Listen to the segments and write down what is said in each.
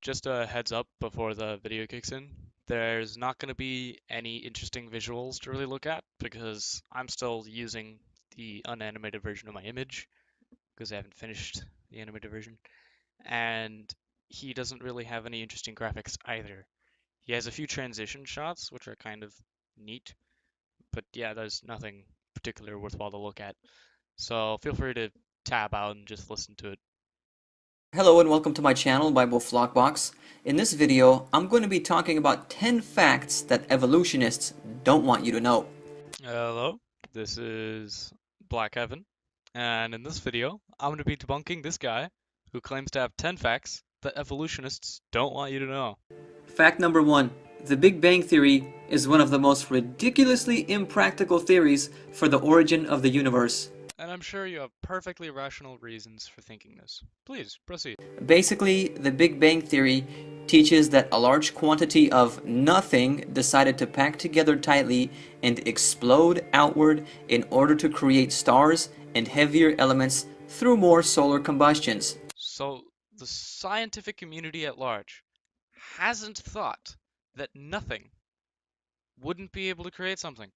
just a heads up before the video kicks in. There's not going to be any interesting visuals to really look at because I'm still using the unanimated version of my image because I haven't finished the animated version. And he doesn't really have any interesting graphics either. He has a few transition shots, which are kind of neat, but yeah, there's nothing particular worthwhile to look at. So feel free to tab out and just listen to it. Hello and welcome to my channel, Bible Flockbox. In this video, I'm going to be talking about 10 facts that evolutionists don't want you to know. Hello, this is Black Evan, and in this video, I'm going to be debunking this guy who claims to have 10 facts that evolutionists don't want you to know. Fact number 1. The Big Bang Theory is one of the most ridiculously impractical theories for the origin of the universe. And I'm sure you have perfectly rational reasons for thinking this. Please, proceed. Basically, the Big Bang Theory teaches that a large quantity of nothing decided to pack together tightly and explode outward in order to create stars and heavier elements through more solar combustions. So, the scientific community at large hasn't thought that nothing wouldn't be able to create something.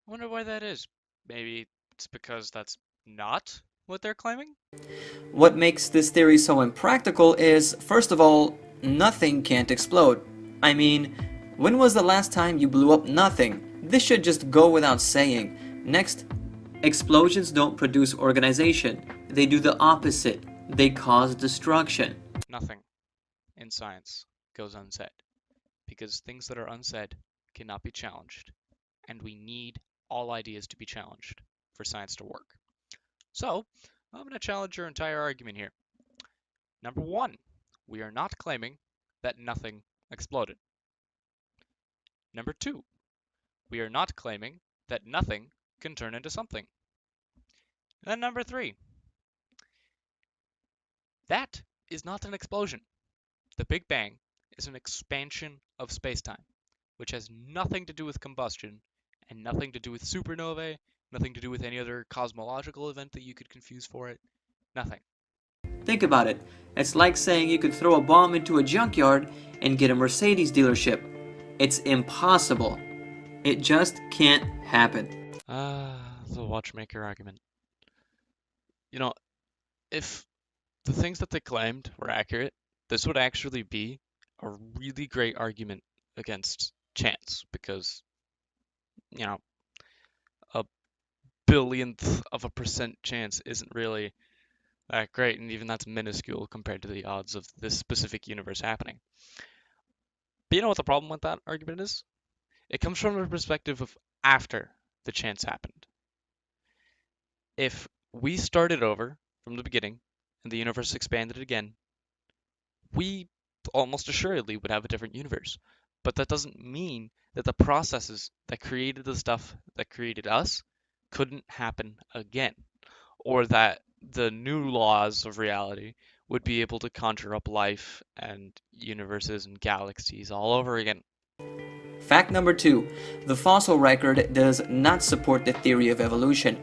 I wonder why that is. Maybe it's because that's not what they're claiming? What makes this theory so impractical is, first of all, nothing can't explode. I mean, when was the last time you blew up nothing? This should just go without saying. Next, explosions don't produce organization. They do the opposite. They cause destruction. Nothing in science goes unsaid, because things that are unsaid cannot be challenged, and we need all ideas to be challenged for science to work. So, I'm going to challenge your entire argument here. Number one, we are not claiming that nothing exploded. Number two, we are not claiming that nothing can turn into something. And then number three, that is not an explosion. The Big Bang is an expansion of spacetime, which has nothing to do with combustion and nothing to do with supernovae, nothing to do with any other cosmological event that you could confuse for it. Nothing. Think about it. It's like saying you could throw a bomb into a junkyard and get a Mercedes dealership. It's impossible. It just can't happen. The watchmaker argument. You know, if the things that they claimed were accurate, this would actually be a really great argument against chance because, you know, a billionth of a percent chance isn't really that great, and even that's minuscule compared to the odds of this specific universe happening. But you know what the problem with that argument is? It comes from a perspective of after the chance happened. If we started over from the beginning and the universe expanded again, we almost assuredly would have a different universe. But that doesn't mean that the processes that created the stuff that created us couldn't happen again, or that the new laws of reality would be able to conjure up life and universes and galaxies all over again. Fact number 2. The fossil record does not support the theory of evolution.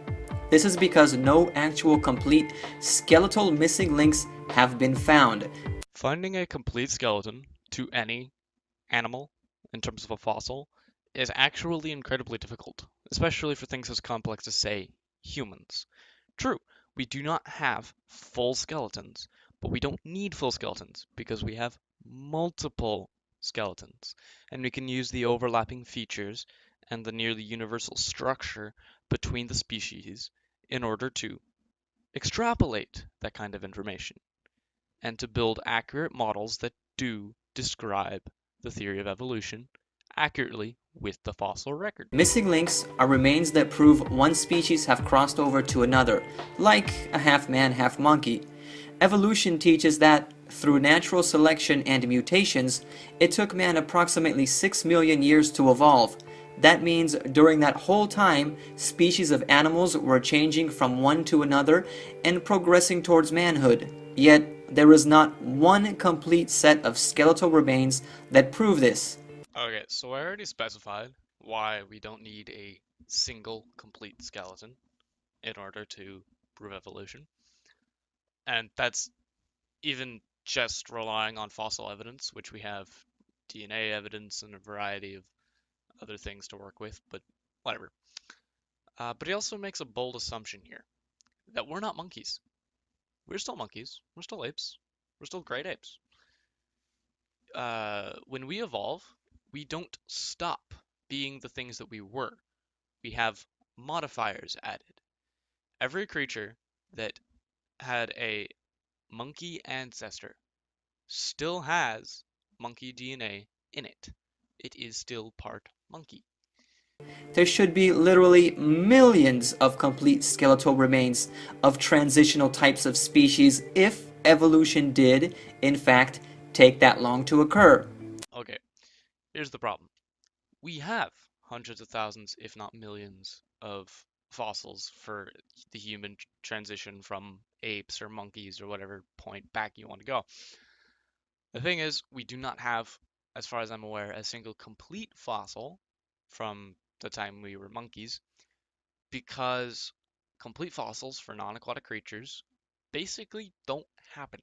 This is because no actual complete skeletal missing links have been found. Finding a complete skeleton to any animal in terms of a fossil is actually incredibly difficult, especially for things as complex as, say, humans. True, we do not have full skeletons, but we don't need full skeletons because we have multiple skeletons, and we can use the overlapping features and the nearly universal structure between the species in order to extrapolate that kind of information and to build accurate models that do describe the theory of evolution accurately with the fossil record. Missing links are remains that prove one species have crossed over to another, like a half-man, half-monkey. Evolution teaches that, through natural selection and mutations, it took man approximately 6 million years to evolve. That means during that whole time, species of animals were changing from one to another and progressing towards manhood. Yet, there is not one complete set of skeletal remains that prove this. Okay, so I already specified why we don't need a single complete skeleton in order to prove evolution. And that's even just relying on fossil evidence, which we have DNA evidence and a variety of other things to work with, but whatever. But he also makes a bold assumption here that we're not monkeys. We're still monkeys. We're still apes. We're still great apes. When we evolve, we don't stop being the things that we were. We have modifiers added. Every creature that had a monkey ancestor still has monkey DNA in it. It is still part monkey. There should be literally millions of complete skeletal remains of transitional types of species if evolution did, in fact, take that long to occur. Okay, here's the problem. We have hundreds of thousands, if not millions, of fossils for the human transition from apes or monkeys or whatever point back you want to go. The thing is, we do not have, as far as I'm aware, a single complete fossil from the time we were monkeys, because complete fossils for non-aquatic creatures basically don't happen.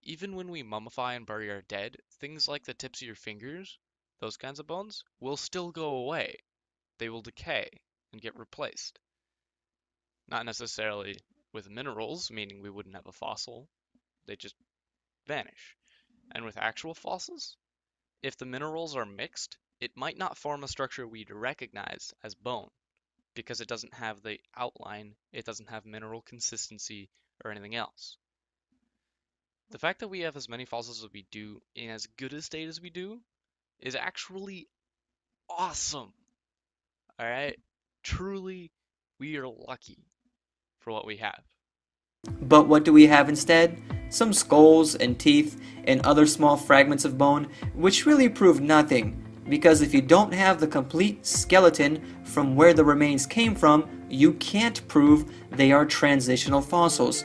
Even when we mummify and bury our dead, things like the tips of your fingers, those kinds of bones, will still go away. They will decay and get replaced. Not necessarily with minerals, meaning we wouldn't have a fossil, they just vanish. And with actual fossils, if the minerals are mixed, it might not form a structure we'd recognize as bone, because it doesn't have the outline, it doesn't have mineral consistency or anything else. The fact that we have as many fossils as we do in as good a state as we do is actually awesome. All right? Truly, we are lucky for what we have. But what do we have instead? Some skulls and teeth and other small fragments of bone, which really prove nothing, because if you don't have the complete skeleton from where the remains came from, you can't prove they are transitional fossils.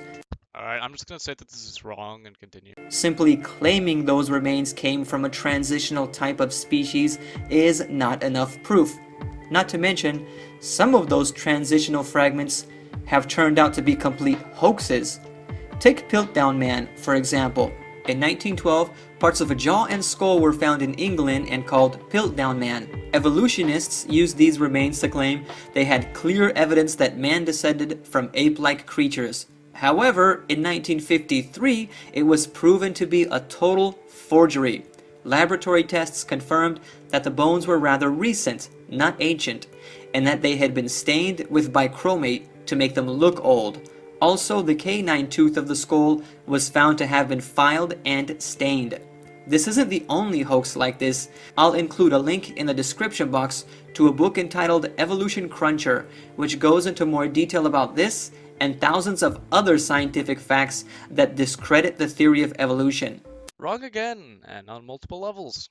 All right, I'm just going to say that this is wrong and continue. Simply claiming those remains came from a transitional type of species is not enough proof. Not to mention, some of those transitional fragments have turned out to be complete hoaxes. Take Piltdown Man, for example. In 1912, parts of a jaw and skull were found in England and called Piltdown Man. Evolutionists used these remains to claim they had clear evidence that man descended from ape-like creatures. However, in 1953, it was proven to be a total forgery. Laboratory tests confirmed that the bones were rather recent, not ancient, and that they had been stained with bichromate to make them look old. Also, the canine tooth of the skull was found to have been filed and stained. This isn't the only hoax like this. I'll include a link in the description box to a book entitled Evolution Cruncher, which goes into more detail about this and thousands of other scientific facts that discredit the theory of evolution. Wrong again, and on multiple levels.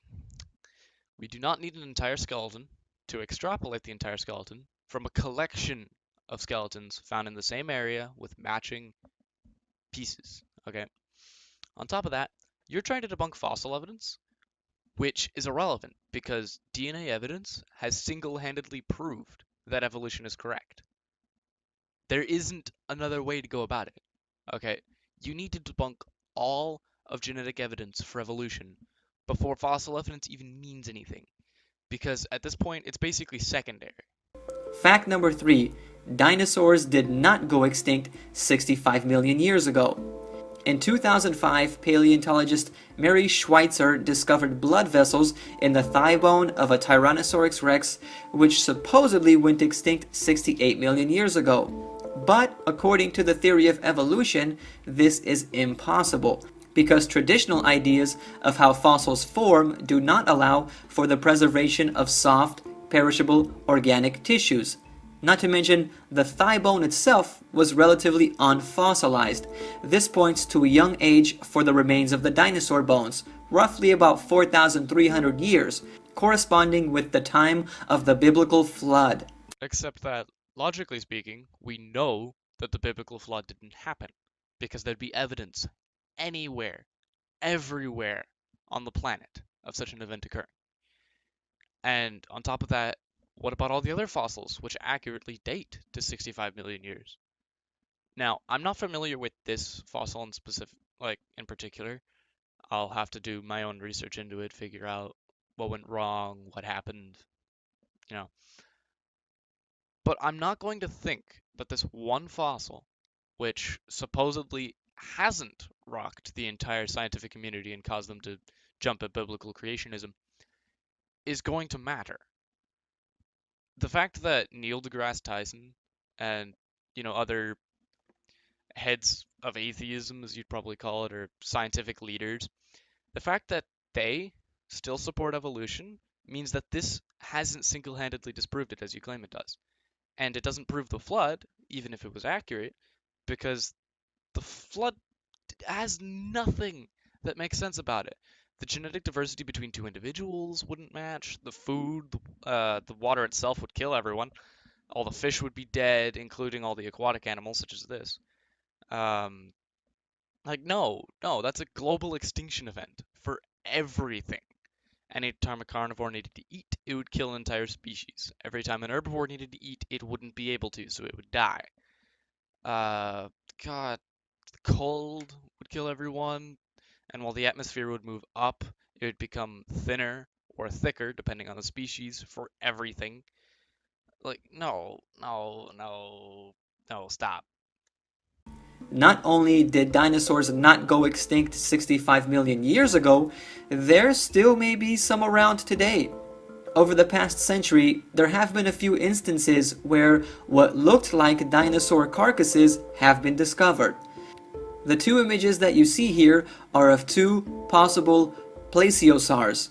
We do not need an entire skeleton to extrapolate the entire skeleton from a collection of skeletons found in the same area with matching pieces. Okay. On top of that, you're trying to debunk fossil evidence, which is irrelevant because DNA evidence has single-handedly proved that evolution is correct. There isn't another way to go about it. Okay. You need to debunk all of genetic evidence for evolution before fossil evidence even means anything, because at this point it's basically secondary. Fact number 3. Dinosaurs did not go extinct 65 million years ago. In 2005, paleontologist Mary Schweitzer discovered blood vessels in the thigh bone of a Tyrannosaurus rex, which supposedly went extinct 68 million years ago. But according to the theory of evolution, this is impossible, because traditional ideas of how fossils form do not allow for the preservation of soft, perishable organic tissues. Not to mention, the thigh bone itself was relatively unfossilized. This points to a young age for the remains of the dinosaur bones, roughly about 4,300 years, corresponding with the time of the biblical flood. Except that, logically speaking, we know that the biblical flood didn't happen, because there'd be evidence anywhere, everywhere on the planet of such an event occurring. And on top of that, what about all the other fossils, which accurately date to 65 million years? Now, I'm not familiar with this fossil in specific, like in particular, I'll have to do my own research into it, figure out what went wrong, what happened, you know. But I'm not going to think that this one fossil, which supposedly hasn't rocked the entire scientific community and caused them to jump at biblical creationism, is going to matter. The fact that Neil deGrasse Tyson and, other heads of atheism, as you'd probably call it, or scientific leaders, the fact that they still support evolution means that this hasn't single-handedly disproved it as you claim it does. And it doesn't prove the flood, even if it was accurate, because the flood has nothing that makes sense about it. The genetic diversity between two individuals wouldn't match. The food, the water itself would kill everyone. All the fish would be dead, including all the aquatic animals, such as this. Um, no, that's a global extinction event for everything. Anytime a carnivore needed to eat, it would kill an entire species. Every time an herbivore needed to eat, it wouldn't be able to, so it would die. Uh, God, the cold would kill everyone, and while the atmosphere would move up, it would become thinner or thicker, depending on the species, for everything. Like, no, no, no, no, stop. Not only did dinosaurs not go extinct 65 million years ago, there still may be some around today. Over the past century, there have been a few instances where what looked like dinosaur carcasses have been discovered. The two images that you see here are of two possible plesiosaurs.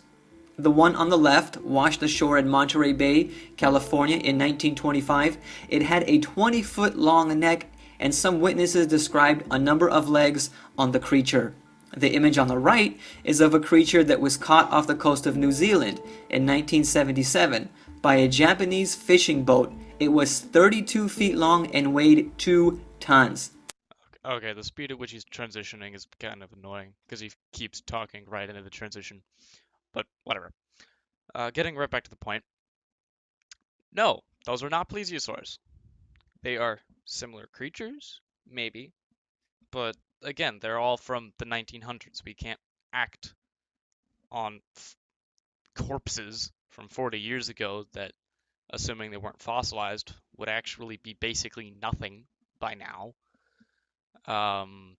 The one on the left washed ashore in Monterey Bay, California in 1925. It had a 20-foot long neck, and some witnesses described a number of legs on the creature. The image on the right is of a creature that was caught off the coast of New Zealand in 1977 by a Japanese fishing boat. It was 32 feet long and weighed 2 tons. Okay, the speed at which he's transitioning is kind of annoying because he keeps talking right into the transition. But whatever. Getting right back to the point. No, those are not plesiosaurs. They are similar creatures, maybe, but again, they're all from the 1900s. We can't act on corpses from 40 years ago that, assuming they weren't fossilized, would actually be basically nothing by now. Um,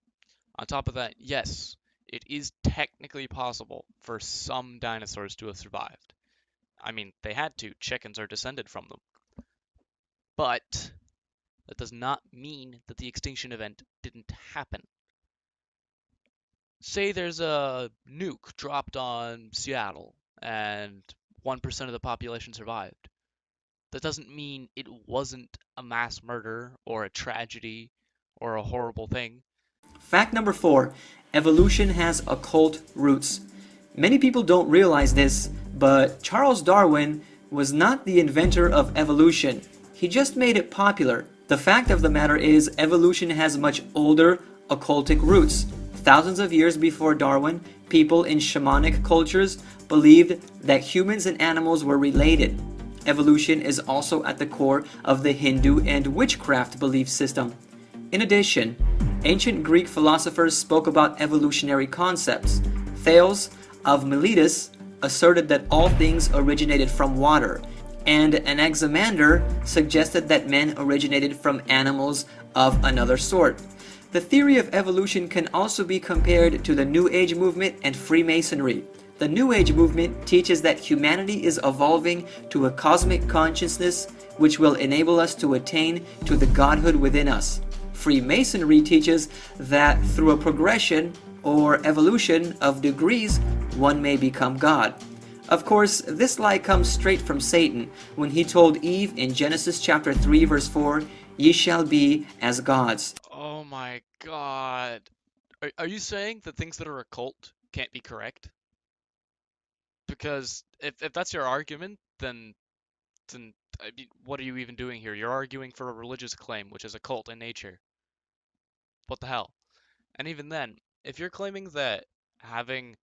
on top of that, yes, it is technically possible for some dinosaurs to have survived. I mean, they had to. Chickens are descended from them. But that does not mean that the extinction event didn't happen. Say there's a nuke dropped on Seattle and 1% of the population survived. That doesn't mean it wasn't a mass murder or a tragedy or a horrible thing. Fact number 4, evolution has occult roots. Many people don't realize this, but Charles Darwin was not the inventor of evolution. He just made it popular. The fact of the matter is, evolution has much older occultic roots. Thousands of years before Darwin, people in shamanic cultures believed that humans and animals were related. Evolution is also at the core of the Hindu and witchcraft belief system. In addition, ancient Greek philosophers spoke about evolutionary concepts. Thales of Miletus asserted that all things originated from water, and Anaximander suggested that men originated from animals of another sort. The theory of evolution can also be compared to the New Age movement and Freemasonry. The New Age movement teaches that humanity is evolving to a cosmic consciousness which will enable us to attain to the godhood within us. Freemasonry teaches that through a progression or evolution of degrees, one may become God. Of course, this lie comes straight from Satan when he told Eve in Genesis chapter 3 verse 4, "Ye shall be as gods." Oh my God. Are you saying that things that are occult can't be correct? Because if that's your argument, then I mean, what are you even doing here? You're arguing for a religious claim, which is occult in nature. What the hell? And even then, if you're claiming that having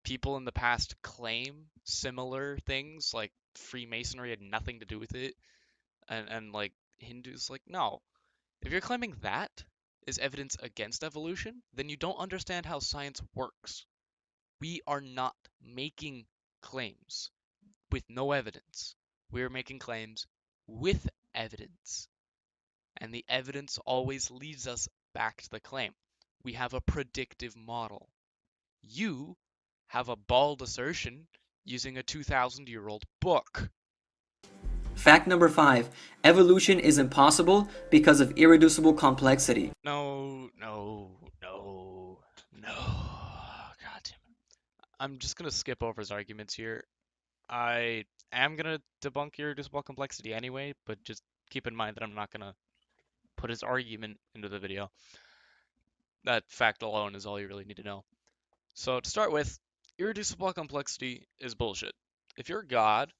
people in the past claim similar things like Freemasonry had nothing to do with it, and like Hindus, like, no. If you're claiming that is evidence against evolution, then you don't understand how science works. We are not making claims with no evidence. We're making claims with evidence. And the evidence always leads us back to the claim. We have a predictive model. You have a bald assertion using a 2,000-year-old book. Fact number 5. Evolution is impossible because of irreducible complexity. No, no, no, no. God damn it. I'm just gonna skip over his arguments here. I am gonna debunk irreducible complexity anyway, but just keep in mind that I'm not gonna put his argument into the video. That fact alone is all you really need to know. So to start with, irreducible complexity is bullshit. If your God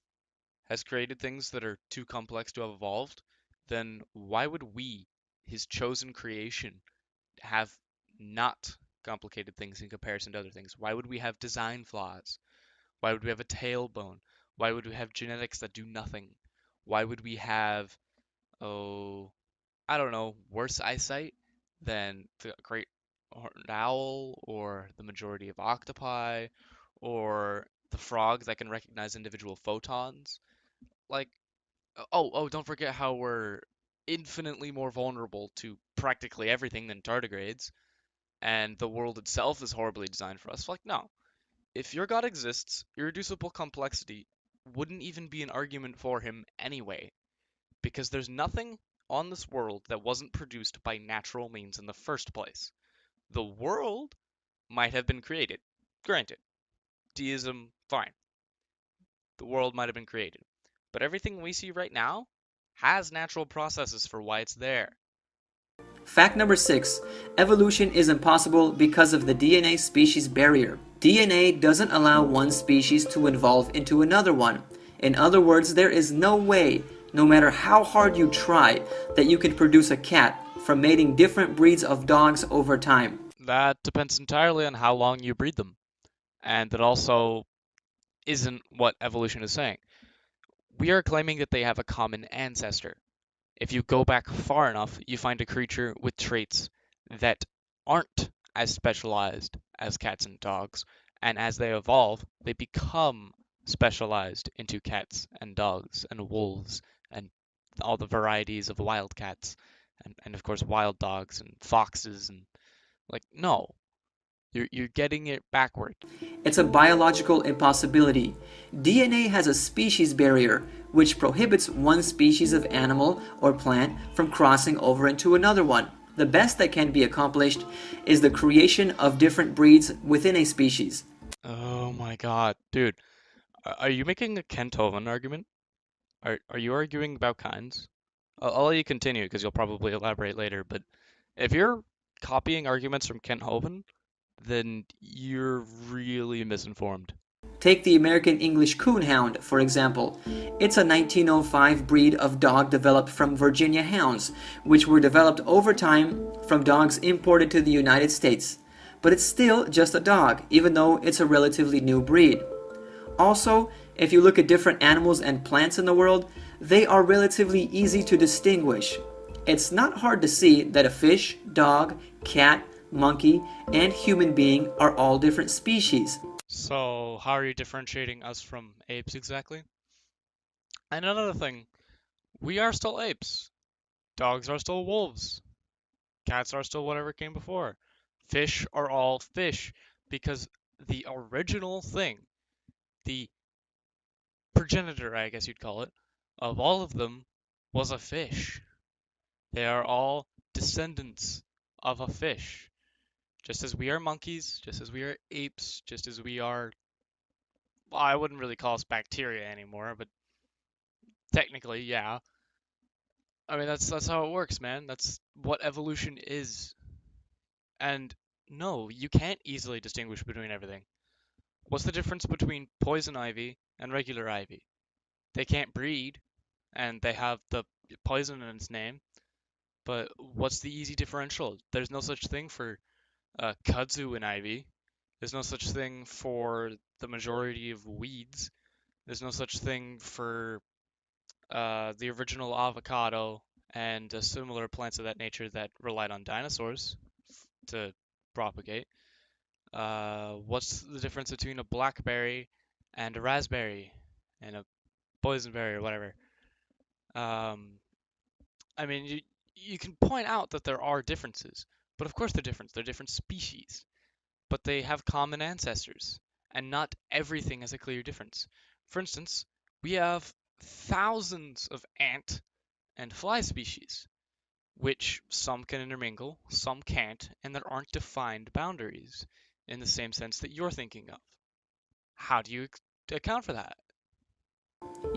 has created things that are too complex to have evolved, then why would we, his chosen creation, have not complicated things in comparison to other things? Why would we have design flaws? Why would we have a tailbone? Why would we have genetics that do nothing? Why would we have, oh, I don't know, worse eyesight than the great horned owl or the majority of octopi or the frog that can recognize individual photons? Like, don't forget how we're infinitely more vulnerable to practically everything than tardigrades, and the world itself is horribly designed for us. Like, no. If your God exists, irreducible complexity wouldn't even be an argument for him anyway, because there's nothing on this world that wasn't produced by natural means in the first place. The world might have been created. Granted, deism, fine. The world might have been created. But everything we see right now has natural processes for why it's there. Fact number 6. Evolution is impossible because of the DNA species barrier. DNA doesn't allow one species to evolve into another one. In other words, there is no way, no matter how hard you try, that you can produce a cat from mating different breeds of dogs over time. That depends entirely on how long you breed them. And that also isn't what evolution is saying. We are claiming that they have a common ancestor. If you go back far enough, you find a creature with traits that aren't as specialized as cats and dogs, and as they evolve, they become specialized into cats and dogs and wolves and all the varieties of wild cats and of course wild dogs and foxes and like no, you're getting it backward. It's a biological impossibility. DNA has a species barrier, which prohibits one species of animal or plant from crossing over into another one. The best that can be accomplished is the creation of different breeds within a species. Oh my God, dude, are you making a Kent Hovind argument? Are you arguing about kinds? I'll let you continue because you'll probably elaborate later, but if you're copying arguments from Kent Hovind, then you're really misinformed. Take the American English Coonhound, for example. It's a 1905 breed of dog developed from Virginia hounds, which were developed over time from dogs imported to the United States. But it's still just a dog, even though it's a relatively new breed. Also, if you look at different animals and plants in the world, they are relatively easy to distinguish. It's not hard to see that a fish, dog, cat, monkey, and human being are all different species. So, how are you differentiating us from apes exactly? And another thing, we are still apes. Dogs are still wolves. Cats are still whatever came before. Fish are all fish because the original thing, the progenitor, I guess you'd call it, of all of them was a fish. They are all descendants of a fish. Just as we are monkeys, just as we are apes, just as we are, well, I wouldn't really call us bacteria anymore, but technically, yeah. I mean, that's how it works, man. That's what evolution is. And no, you can't easily distinguish between everything. What's the difference between poison ivy and regular ivy? They can't breed, and they have the poison in its name, but what's the easy differential? There's no such thing for kudzu and ivy. There's no such thing for the majority of weeds. There's no such thing for the original avocado and similar plants of that nature that relied on dinosaurs to propagate. What's the difference between a blackberry and a raspberry and a boysenberry or whatever? Um, I mean, you can point out that there are differences, but of course they're different. They're different species, but they have common ancestors, and not everything has a clear difference. For instance, we have thousands of ant and fly species, which some can intermingle, some can't, and there aren't defined boundaries in the same sense that you're thinking of. How do you account for that?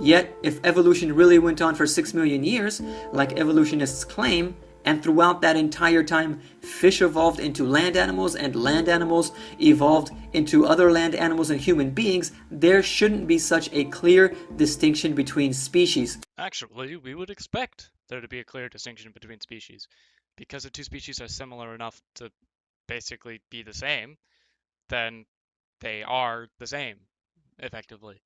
Yet, if evolution really went on for 6 million years, like evolutionists claim, and throughout that entire time, fish evolved into land animals and land animals evolved into other land animals and human beings, there shouldn't be such a clear distinction between species. Actually, we would expect there to be a clear distinction between species. Because the two species are similar enough to basically be the same, then they are the same, effectively.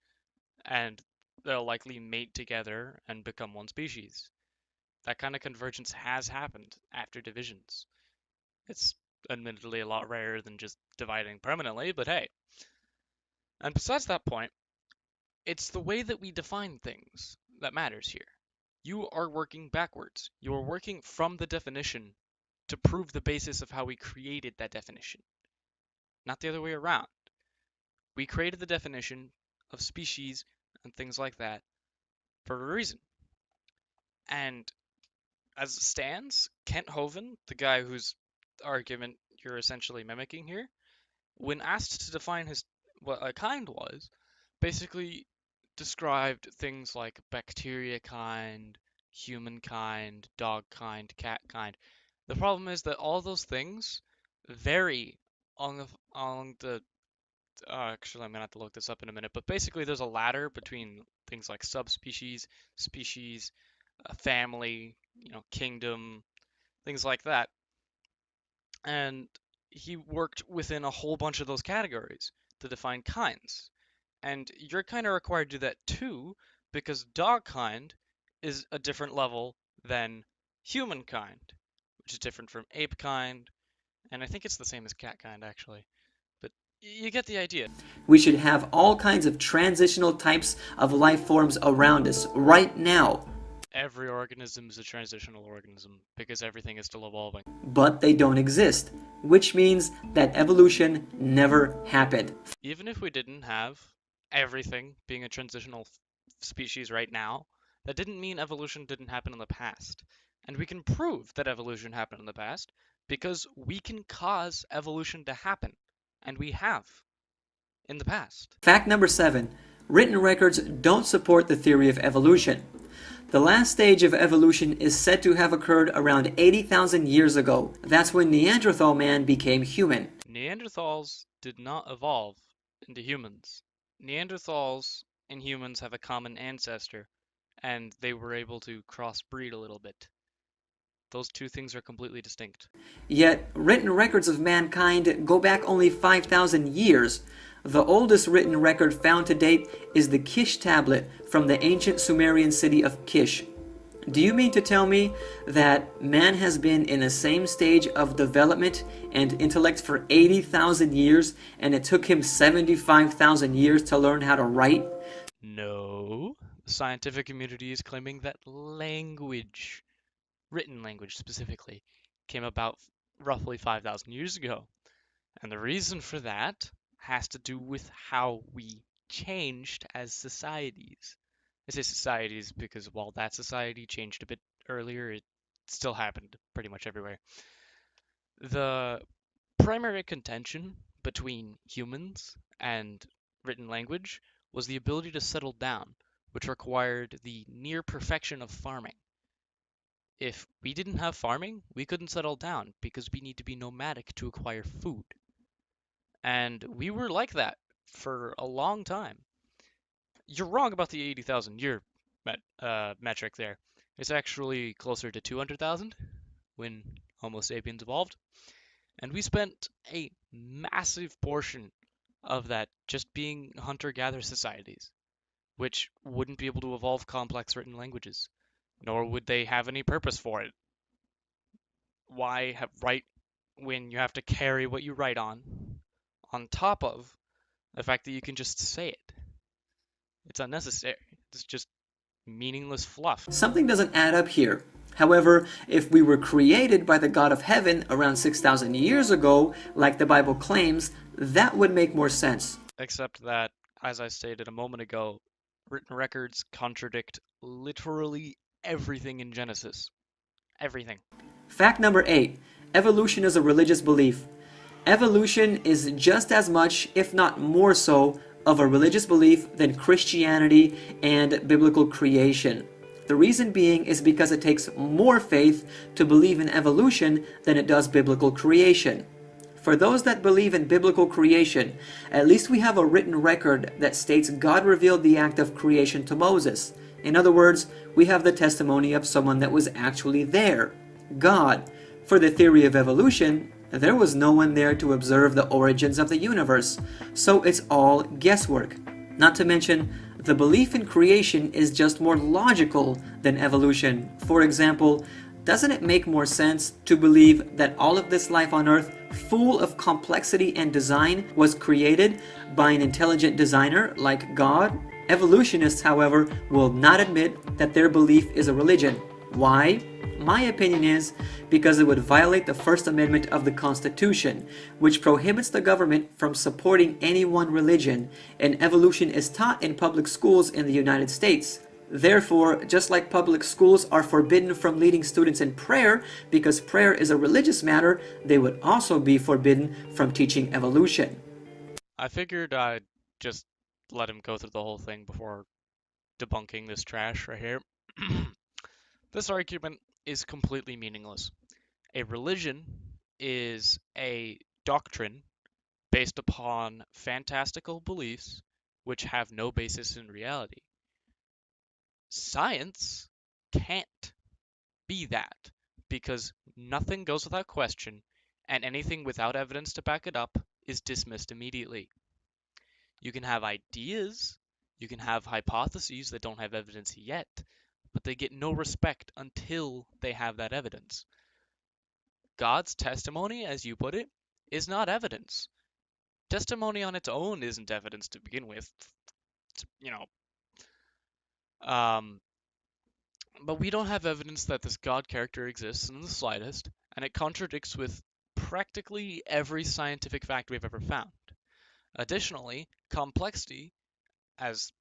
And they'll likely mate together and become one species. That kind of convergence has happened after divisions. It's admittedly a lot rarer than just dividing permanently, but hey. And besides that point, it's the way that we define things that matters here. You are working backwards. You are working from the definition to prove the basis of how we created that definition, not the other way around. We created the definition of species and things like that for a reason. And as it stands, Kent Hovind, the guy whose argument you're essentially mimicking here, when asked to define what a kind was, basically described things like bacteria kind, human kind, dog kind, cat kind. The problem is that all those things vary on the actually, I'm gonna have to look this up in a minute, but basically there's a ladder between things like subspecies, species, family, kingdom, things like that. And he worked within a whole bunch of those categories to define kinds. And you're kind of required to do that too, because dog kind is a different level than human kind, which is different from ape kind, and I think it's the same as cat kind actually. But you get the idea. We should have all kinds of transitional types of life forms around us right now, Every organism is a transitional organism because everything is still evolving. but they don't exist, which means that evolution never happened. Even if we didn't have everything being a transitional species right now, that didn't mean evolution didn't happen in the past. And we can prove that evolution happened in the past because we can cause evolution to happen. And we have in the past. Fact number 7. Written records don't support the theory of evolution. The last stage of evolution is said to have occurred around 80,000 years ago. That's when Neanderthal man became human. Neanderthals did not evolve into humans. Neanderthals and humans have a common ancestor, and they were able to crossbreed a little bit. Those two things are completely distinct. Yet, written records of mankind go back only 5,000 years. The oldest written record found to date is the Kish tablet from the ancient Sumerian city of Kish. Do you mean to tell me that man has been in the same stage of development and intellect for 80,000 years and it took him 75,000 years to learn how to write? No, the scientific community is claiming that language, written language specifically, came about roughly 5,000 years ago. And the reason for that has to do with how we changed as societies. I say societies because while that society changed a bit earlier, it still happened pretty much everywhere. The primary contention between humans and written language was the ability to settle down, which required the near perfection of farming. If we didn't have farming, we couldn't settle down because we need to be nomadic to acquire food. And we were like that for a long time. You're wrong about the 80,000 year metric there. It's actually closer to 200,000 when Homo sapiens evolved. And we spent a massive portion of that just being hunter-gatherer societies, which wouldn't be able to evolve complex written languages, nor would they have any purpose for it. Why write when you have to carry what you write on on top of the fact that you can just say it. It's unnecessary. It's just meaningless fluff. Something doesn't add up here. However, if we were created by the God of heaven around 6,000 years ago, like the Bible claims, that would make more sense. Except that, as I stated a moment ago, written records contradict literally everything in Genesis. Everything. Fact number 8. Evolution is a religious belief. Evolution is just as much, if not more so, of a religious belief than Christianity and biblical creation. The reason being is because it takes more faith to believe in evolution than it does biblical creation. For those that believe in biblical creation, at least we have a written record that states God revealed the act of creation to Moses. In other words, we have the testimony of someone that was actually there, God. For the theory of evolution, there was no one there to observe the origins of the universe, so it's all guesswork. Not to mention, the belief in creation is just more logical than evolution. For example, doesn't it make more sense to believe that all of this life on Earth, full of complexity and design, was created by an intelligent designer like God? Evolutionists, however, will not admit that their belief is a religion. Why? My opinion is because it would violate the First Amendment of the Constitution, which prohibits the government from supporting any one religion, and evolution is taught in public schools in the United States. Therefore, just like public schools are forbidden from leading students in prayer because prayer is a religious matter, they would also be forbidden from teaching evolution. I figured I'd just let him go through the whole thing before debunking this trash right here. This argument is completely meaningless. A religion is a doctrine based upon fantastical beliefs which have no basis in reality. Science can't be that because nothing goes without question, and anything without evidence to back it up is dismissed immediately. You can have ideas, you can have hypotheses that don't have evidence yet, but they get no respect until they have that evidence. God's testimony, as you put it, is not evidence. Testimony on its own isn't evidence to begin with. You know, um, but we don't have evidence that this God character exists in the slightest, and it contradicts with practically every scientific fact we've ever found. Additionally, complexity, as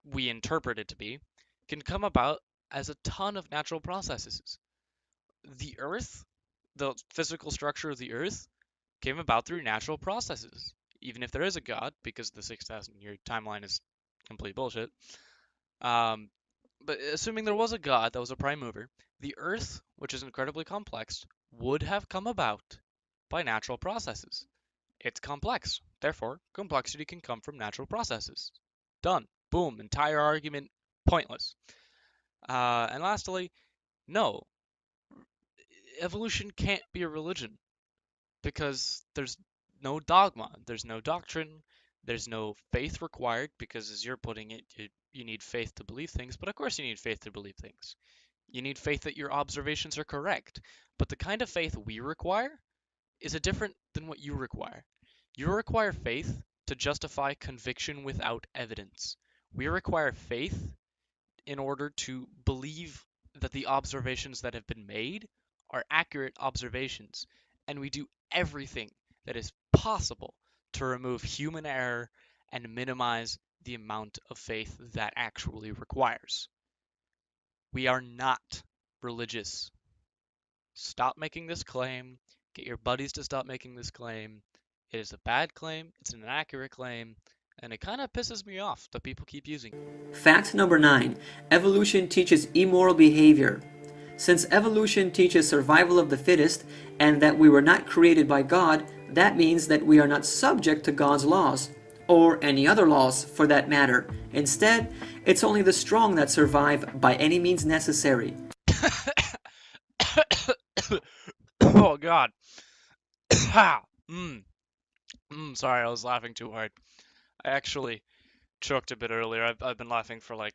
we interpret it to be, can come about as a ton of natural processes. The Earth, the physical structure of the Earth, came about through natural processes. Even if there is a God, because the 6,000-year timeline is complete bullshit. Um, but assuming there was a God that was a prime mover, the Earth, which is incredibly complex, would have come about by natural processes. It's complex. Therefore, complexity can come from natural processes. Done. Boom. Entire argument pointless. And lastly, no, evolution can't be a religion because there's no dogma, there's no doctrine, there's no faith required because, as you're putting it, you need faith to believe things. But of course, you need faith to believe things. You need faith that your observations are correct. But the kind of faith we require is a different than what you require. You require faith to justify conviction without evidence. We require faith in order to believe that the observations that have been made are accurate observations. And we do everything that is possible to remove human error and minimize the amount of faith that actually requires. We are not religious. Stop making this claim. Get your buddies to stop making this claim. It is a bad claim, it's an inaccurate claim, and it kind of pisses me off that people keep using it. Fact number 9. Evolution teaches immoral behavior. Since evolution teaches survival of the fittest and that we were not created by God, that means that we are not subject to God's laws, or any other laws for that matter. Instead, it's only the strong that survive by any means necessary. Oh God. Sorry, I was laughing too hard. I actually choked a bit earlier. I've been laughing for like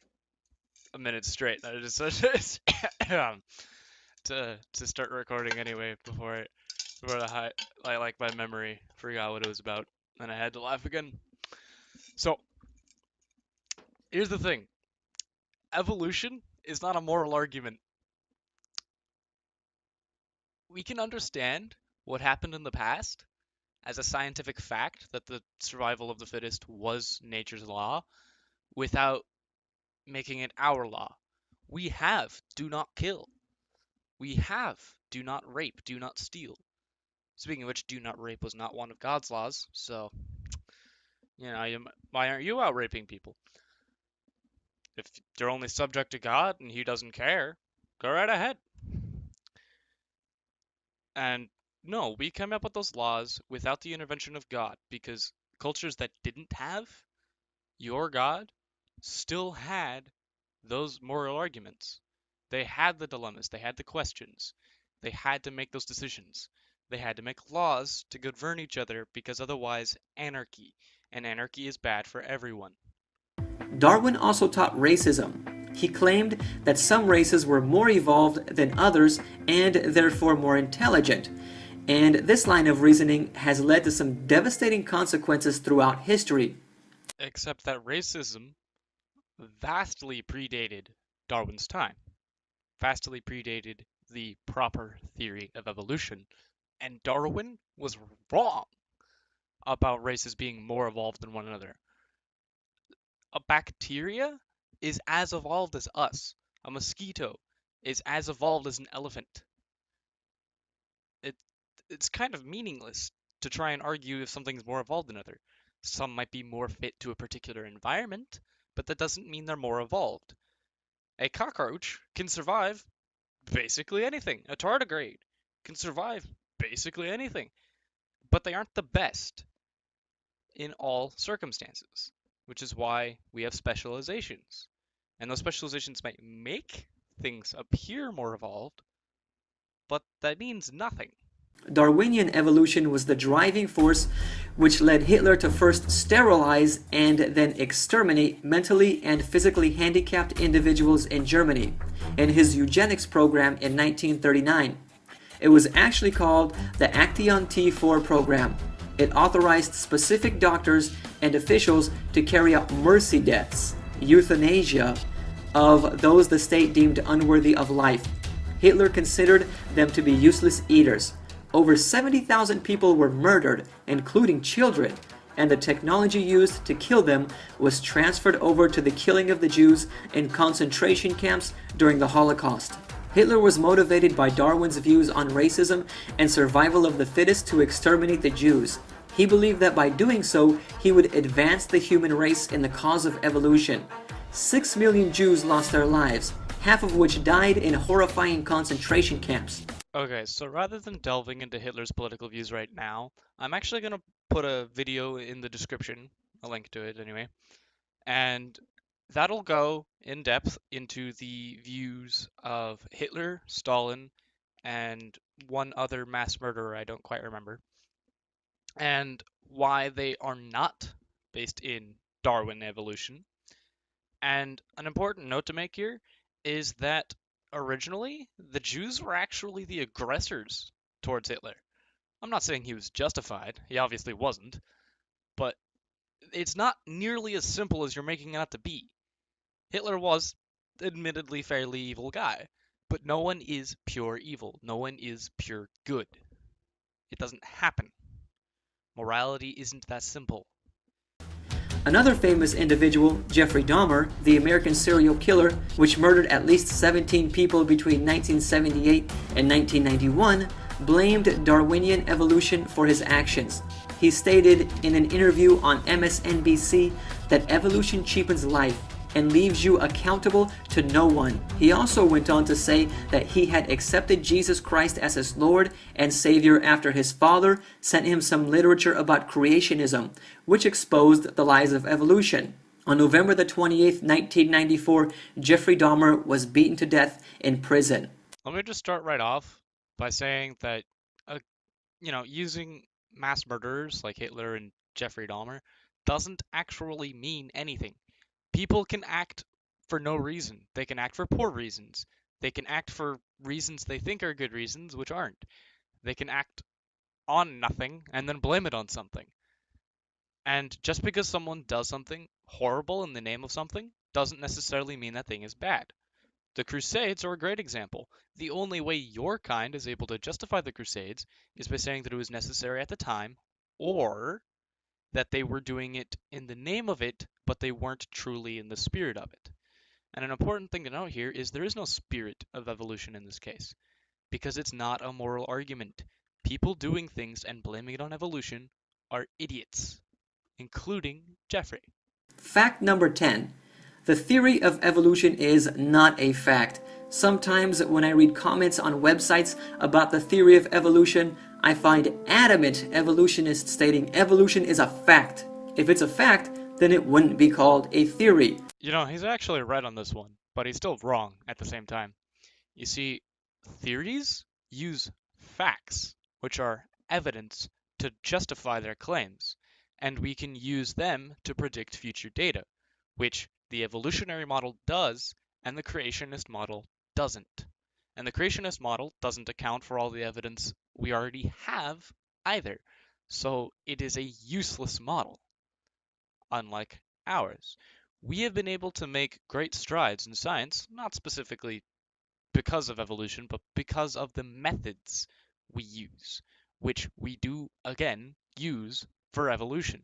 a minute straight. I just to start recording anyway before the high, like my memory forgot what it was about. And I had to laugh again. So, here's the thing. Evolution is not a moral argument. We can understand what happened in the past as a scientific fact that the survival of the fittest was nature's law without making it our law. We have do not kill. We have do not rape, do not steal. Speaking of which, do not rape was not one of God's laws, so, why aren't you out raping people? If you're only subject to God and he doesn't care, go right ahead. And no, we came up with those laws without the intervention of God because cultures that didn't have your God still had those moral arguments. They had the dilemmas, they had the questions, they had to make those decisions. They had to make laws to govern each other because otherwise, anarchy. And anarchy is bad for everyone. Darwin also taught racism. He claimed that some races were more evolved than others and therefore more intelligent. And this line of reasoning has led to some devastating consequences throughout history. Except that racism vastly predated Darwin's time, vastly predated the proper theory of evolution, and Darwin was wrong about races being more evolved than one another. A bacteria is as evolved as us. A mosquito is as evolved as an elephant. It it's kind of meaningless to try and argue if something's more evolved than another. Some might be more fit to a particular environment, but that doesn't mean they're more evolved. A cockroach can survive basically anything. A tardigrade can survive basically anything, but they aren't the best in all circumstances, which is why we have specializations. And those specializations might make things appear more evolved, but that means nothing. Darwinian evolution was the driving force which led Hitler to first sterilize and then exterminate mentally and physically handicapped individuals in Germany in his eugenics program in 1939. It was actually called the Action T4 program. It authorized specific doctors and officials to carry out mercy deaths, euthanasia, of those the state deemed unworthy of life. Hitler considered them to be useless eaters. Over 70,000 people were murdered, including children, and the technology used to kill them was transferred over to the killing of the Jews in concentration camps during the Holocaust. Hitler was motivated by Darwin's views on racism and survival of the fittest to exterminate the Jews. He believed that by doing so, he would advance the human race in the cause of evolution. 6 million Jews lost their lives, half of which died in horrifying concentration camps. Okay, so rather than delving into Hitler's political views right now, I'm actually going to put a video in the description, a link to it anyway, and that'll go in depth into the views of Hitler, Stalin, and one other mass murderer I don't quite remember, and why they are not based in Darwin evolution. And an important note to make here is that originally the Jews were actually the aggressors towards Hitler. I'm not saying he was justified, he obviously wasn't, but it's not nearly as simple as you're making it out to be. Hitler was admittedly fairly evil guy, but no one is pure evil. No one is pure good. It doesn't happen. Morality isn't that simple. Another famous individual, Jeffrey Dahmer, the American serial killer, which murdered at least 17 people between 1978 and 1991, blamed Darwinian evolution for his actions. He stated in an interview on MSNBC that evolution cheapens life and leaves you accountable to no one. He also went on to say that he had accepted Jesus Christ as his Lord and Savior after his father sent him some literature about creationism, which exposed the lies of evolution. On November the 28th, 1994, Jeffrey Dahmer was beaten to death in prison. Let me just start right off by saying that, uh, using mass murderers like Hitler and Jeffrey Dahmer doesn't actually mean anything. People can act for no reason. They can act for poor reasons. They can act for reasons they think are good reasons, which aren't. They can act on nothing and then blame it on something. And just because someone does something horrible in the name of something doesn't necessarily mean that thing is bad. The Crusades are a great example. The only way your kind is able to justify the Crusades is by saying that it was necessary at the time, or that they were doing it in the name of it, but they weren't truly in the spirit of it. And an important thing to note here is there is no spirit of evolution in this case, because it's not a moral argument. People doing things and blaming it on evolution are idiots, including Jeffrey. Fact number 10. The theory of evolution is not a fact. Sometimes when I read comments on websites about the theory of evolution, I find adamant evolutionists stating evolution is a fact. If it's a fact, then it wouldn't be called a theory. You know, he's actually right on this one, but he's still wrong at the same time. You see, theories use facts, which are evidence, to justify their claims, and we can use them to predict future data, which the evolutionary model does and the creationist model doesn't. And the creationist model doesn't account for all the evidence we already have either. So it is a useless model, unlike ours. We have been able to make great strides in science, not specifically because of evolution, but because of the methods we use, which we do, again, use for evolution.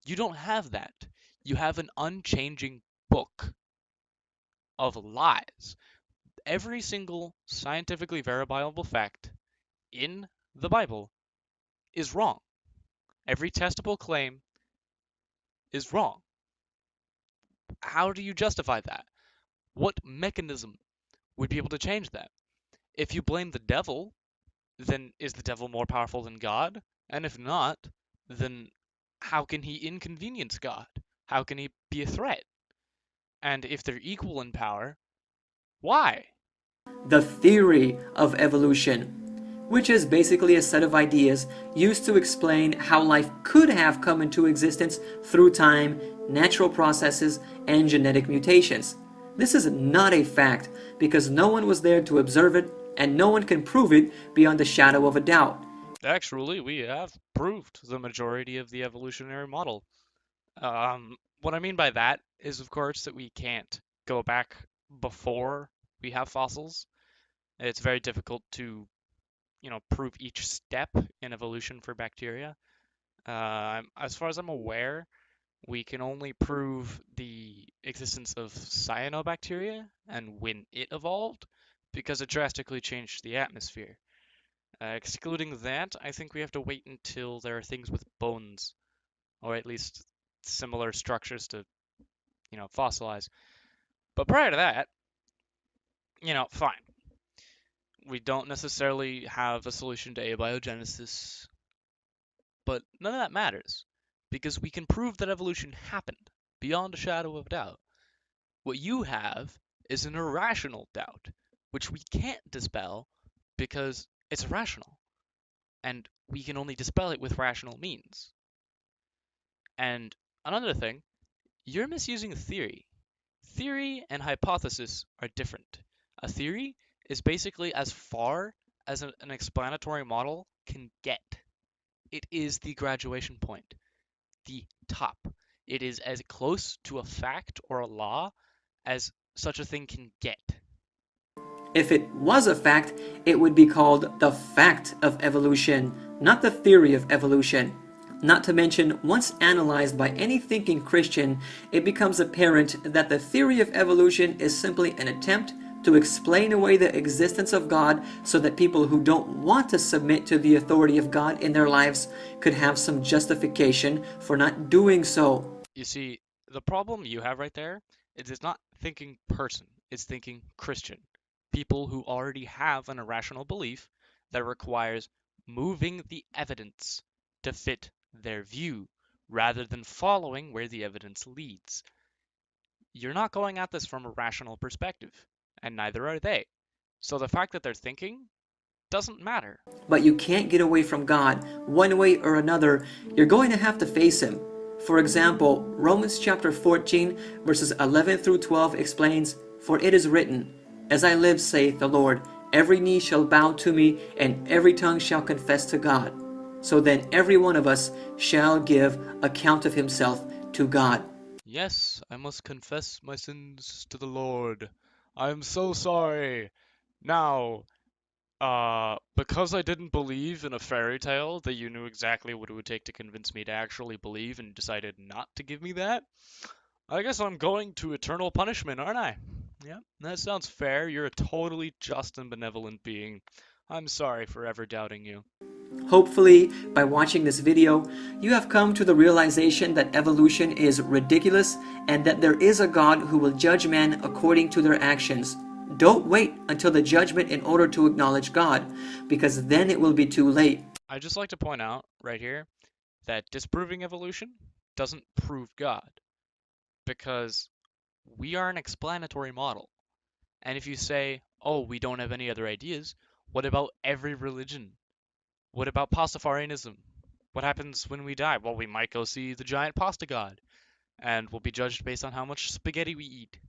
You don't have that. You have an unchanging book of lies. Every single scientifically verifiable fact in the Bible is wrong. Every testable claim is wrong. How do you justify that? What mechanism would be able to change that? If you blame the devil, then is the devil more powerful than God? And if not, then how can he inconvenience God? How can he be a threat? And if they're equal in power, why? The theory of evolution, which is basically a set of ideas used to explain how life could have come into existence through time, natural processes, and genetic mutations. This is not a fact because no one was there to observe it and no one can prove it beyond the shadow of a doubt. Actually, we have proved the majority of the evolutionary model. What I mean by that is, of course, that we can't go back before we have fossils. It's very difficult to, prove each step in evolution for bacteria. As far as I'm aware, we can only prove the existence of cyanobacteria and when it evolved because it drastically changed the atmosphere. Excluding that, I think we have to wait until there are things with bones, or at least similar structures to, fossilize. But prior to that, fine. We don't necessarily have a solution to abiogenesis, but none of that matters because we can prove that evolution happened beyond a shadow of doubt. What you have is an irrational doubt, which we can't dispel because it's irrational, and we can only dispel it with rational means. And another thing, you're misusing theory. Theory and hypothesis are different. A theory is basically as far as an explanatory model can get. It is the graduation point, the top. It is as close to a fact or a law as such a thing can get. If it was a fact, it would be called the fact of evolution, not the theory of evolution. Not to mention, once analyzed by any thinking Christian, it becomes apparent that the theory of evolution is simply an attempt to explain away the existence of God so that people who don't want to submit to the authority of God in their lives could have some justification for not doing so. You see, the problem you have right there is it's not thinking person, it's thinking Christian. People who already have an irrational belief that requires moving the evidence to fit their view rather than following where the evidence leads. You're not going at this from a rational perspective, and neither are they. So the fact that they're thinking doesn't matter. But you can't get away from God. One way or another, you're going to have to face Him. For example, Romans chapter 14, verses 11 through 12 explains, "For it is written, As I live, saith the Lord, every knee shall bow to me, and every tongue shall confess to God." So then every one of us shall give account of himself to God. Yes, I must confess my sins to the Lord. I am so sorry. Now, because I didn't believe in a fairy tale that you knew exactly what it would take to convince me to actually believe and decided not to give me that, I guess I'm going to eternal punishment, aren't I? Yeah, that sounds fair. You're a totally just and benevolent being. I'm sorry for ever doubting you. Hopefully, by watching this video, you have come to the realization that evolution is ridiculous and that there is a God who will judge men according to their actions. Don't wait until the judgment in order to acknowledge God, because then it will be too late. I'd just like to point out right here that disproving evolution doesn't prove God, because we are an explanatory model. And if you say, oh, we don't have any other ideas, what about every religion? What about Pastafarianism? What happens when we die? Well, we might go see the giant pasta god, and we'll be judged based on how much spaghetti we eat,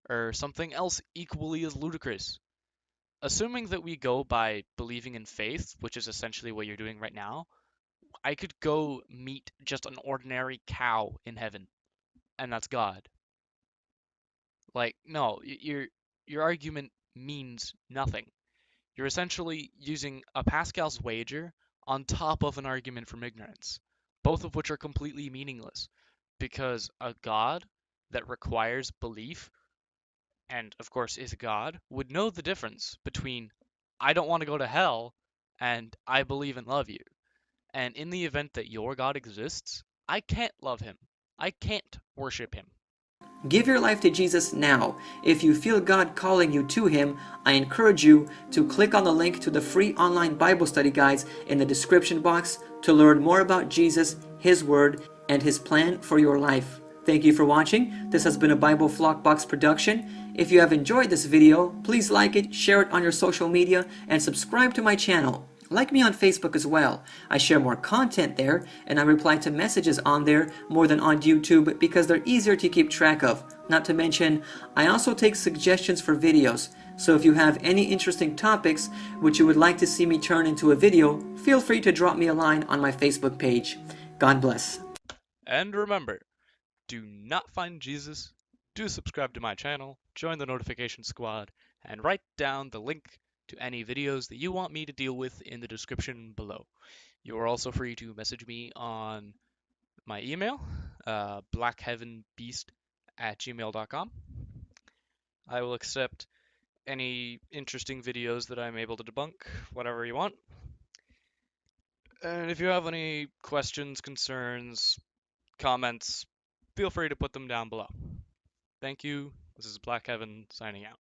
or something else equally as ludicrous. Assuming that we go by believing in faith, which is essentially what you're doing right now, I could go meet just an ordinary cow in heaven, and that's God. Like, no, your argument means nothing. You're essentially using a Pascal's wager on top of an argument from ignorance, both of which are completely meaningless, because a God that requires belief, and of course is God, would know the difference between I don't want to go to hell and I believe and love you. And in the event that your God exists, I can't love him. I can't worship him. Give your life to Jesus now. If you feel God calling you to Him, I encourage you to click on the link to the free online Bible study guides in the description box to learn more about Jesus, His Word, and His plan for your life. Thank you for watching. This has been a Bible Flockbox production. If you have enjoyed this video, please like it, share it on your social media, and subscribe to my channel. Like me on Facebook as well. I share more content there, and I reply to messages on there more than on YouTube because they're easier to keep track of. Not to mention, I also take suggestions for videos. So if you have any interesting topics which you would like to see me turn into a video, feel free to drop me a line on my Facebook page. God bless. And remember, do not find Jesus, do subscribe to my channel, join the notification squad, and write down the link to any videos that you want me to deal with in the description below. You are also free to message me on my email, blackheavenbeast@gmail.com. I will accept any interesting videos that I'm able to debunk, whatever you want. And if you have any questions, concerns, comments, feel free to put them down below. Thank you. This is Black Heaven signing out.